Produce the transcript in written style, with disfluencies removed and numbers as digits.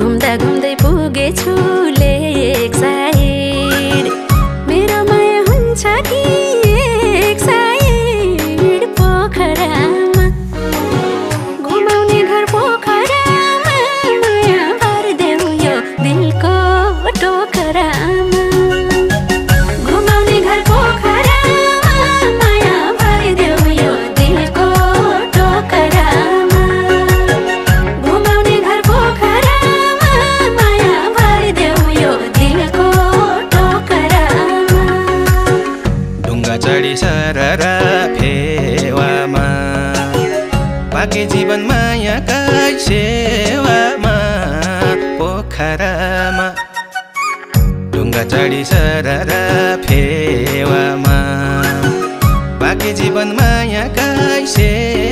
घुम्दा घुम्दै पुगेछु लेक साइड मेरो माया हुन्छ कि एक साइड पोखरामा घुमाउने घर पोखरामा माया भरिदेऊ यो दिलको टोकरामा घुमाउने घर पोखरामा माया भरिदेऊ यो दिलको टोकरामा घुमाउने घर पोखरामा माया भरिदेऊ यो दिलको टोकरामा ढुङ्गा चढी सररा फेवामा बाँकी जीवन मायाका सेवामा पोखरामा ढुङ्गा चढी सररा फेवामा बाँकी जीवन मायाका सेवामा